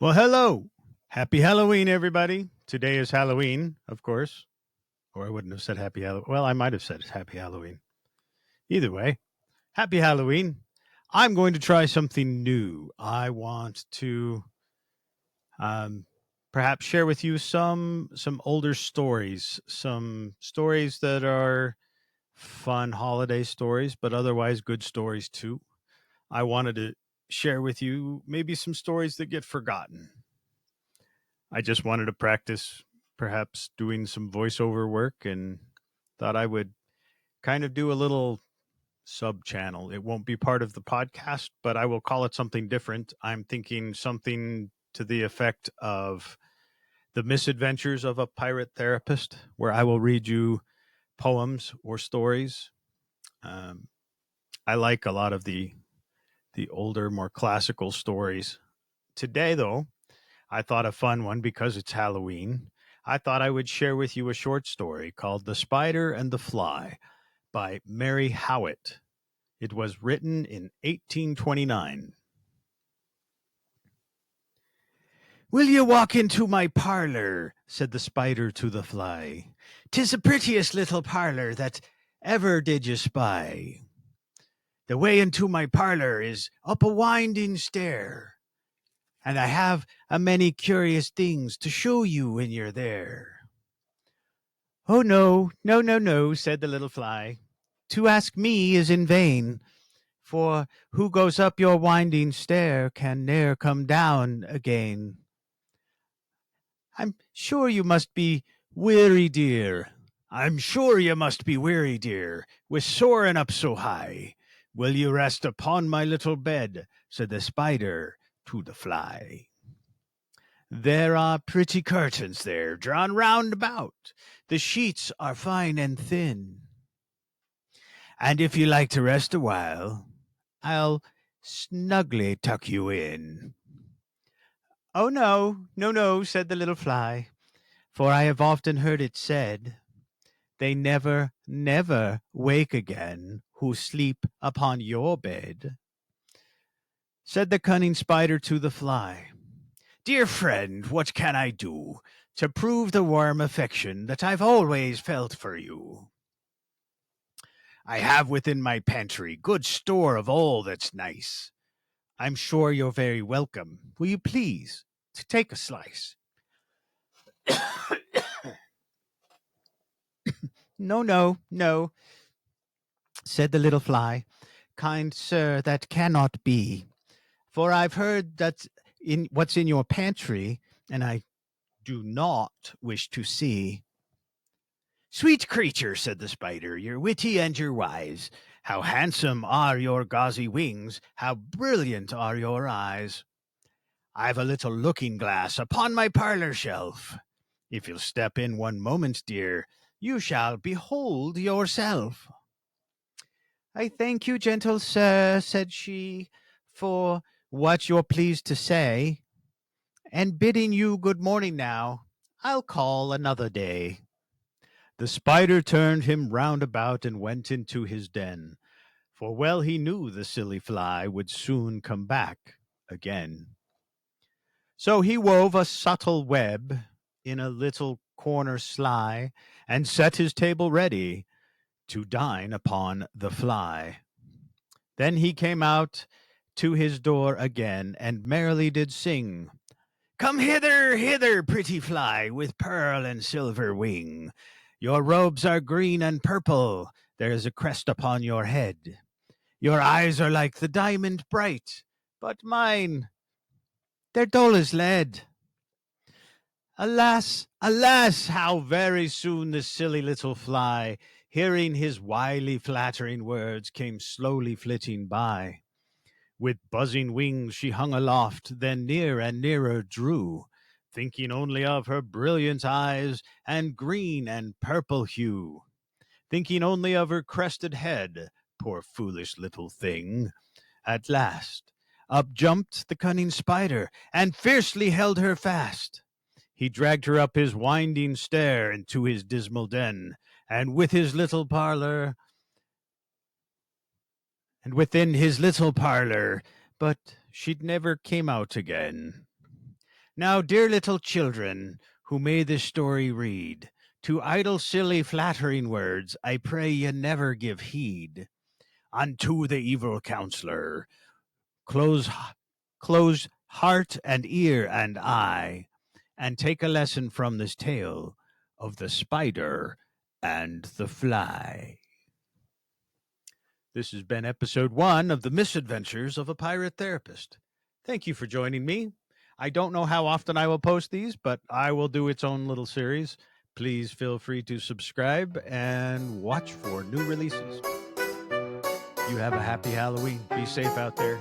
Well, hello. Happy Halloween, everybody. Today is Halloween, of course. Or I wouldn't have said happy Halloween. Well, I might have said happy Halloween. Either way, happy Halloween. I'm going to try something new. I want to um, perhaps share with you some older stories, some stories that are fun holiday stories, but otherwise good stories too. I wanted to share with you maybe some stories that get forgotten. I just wanted to practice perhaps doing some voiceover work and thought I would kind of do a little sub channel. It won't be part of the podcast, but I will call it something different. I'm thinking something to the effect of The Misadventures of a Pirate Therapist, where I will read you poems or stories. Um, I like a lot of the older, more classical stories. Today, though, I thought a fun one because it's Halloween. I thought I would share with you a short story called The Spider and the Fly by Mary Howitt. It was written in 1829. "Will you walk into my parlor?" said the spider to the fly. "'Tis the prettiest little parlor that ever did you spy. The way into my parlor is up a winding stair, and I have a many curious things to show you when you're there." "Oh, no, no, no, no," said the little fly. "To ask me is in vain, for who goes up your winding stair can ne'er come down again. I'm sure you must be weary, dear. I'm sure you must be weary, dear, with soaring up so high. Will you rest upon my little bed?" said the spider to the fly. "There are pretty curtains there, drawn round about. The sheets are fine and thin. And if you like to rest a while, I'll snugly tuck you in." "Oh, no, no, no," said the little fly, "for I have often heard it said, they never, never wake again who sleep upon your bed." Said the cunning spider to the fly, "Dear friend, what can I do to prove the warm affection that I've always felt for you? I have within my pantry good store of all that's nice. I'm sure you're very welcome. Will you please to take a slice?" "No, no, no," said the little fly. "Kind sir, that cannot be. For I've heard that in what's in your pantry, and I do not wish to see." "Sweet creature," said the spider, "you're witty and you're wise. How handsome are your gauzy wings, how brilliant are your eyes. I've a little looking glass upon my parlor shelf. If you'll step in one moment, dear, you shall behold yourself." "I thank you, gentle sir," said she, "for what you're pleased to say, and bidding you good morning now, I'll call another day." The spider turned him round about and went into his den, for well he knew the silly fly would soon come back again. So he wove a subtle web in a little corner sly, and set his table ready to dine upon the fly. Then he came out to his door again, and merrily did sing, "Come hither, hither, pretty fly, with pearl and silver wing. Your robes are green and purple, there's a crest upon your head. Your eyes are like the diamond bright, but mine, they're dull as lead." Alas, alas, how very soon the silly little fly, hearing his wily flattering words, came slowly flitting by. With buzzing wings she hung aloft, then near and nearer drew, thinking only of her brilliant eyes and green and purple hue, thinking only of her crested head, poor foolish little thing. At last, up jumped the cunning spider, and fiercely held her fast. He dragged her up his winding stair into his dismal den, and with his little parlor, and within his little parlor, but she never came out again. Now, dear little children who may this story read, to idle, silly, flattering words, I pray ye never give heed. Unto the evil counselor, close, close heart and ear and eye, and take a lesson from this tale of the spider and the fly. This has been episode 1 of the Misadventures of a Pirate Therapist. Thank you for joining me. I don't know how often I will post these, but I will do its own little series. Please feel free to subscribe and watch for new releases. You have a happy Halloween. Be safe out there.